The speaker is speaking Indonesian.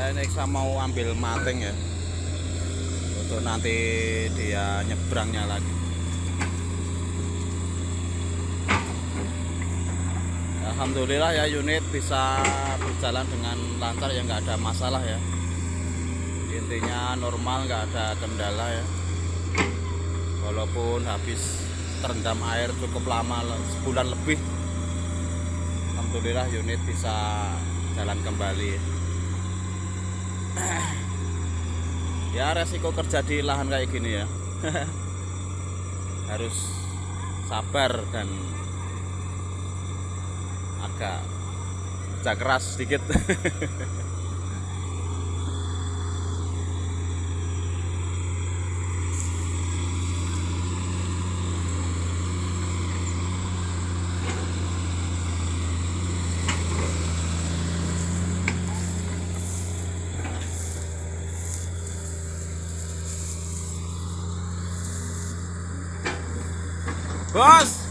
ini saya mau ambil mating ya, untuk nanti dia nyebrangnya lagi. Alhamdulillah ya, unit bisa berjalan dengan lancar ya, nggak ada masalah ya. Intinya normal, nggak ada kendala ya. Walaupun habis terendam air cukup lama, sebulan lebih, alhamdulillah unit bisa jalan kembali. Ya resiko kerja di lahan kayak gini ya. Harus sabar dan agak kerja keras sedikit. Bos.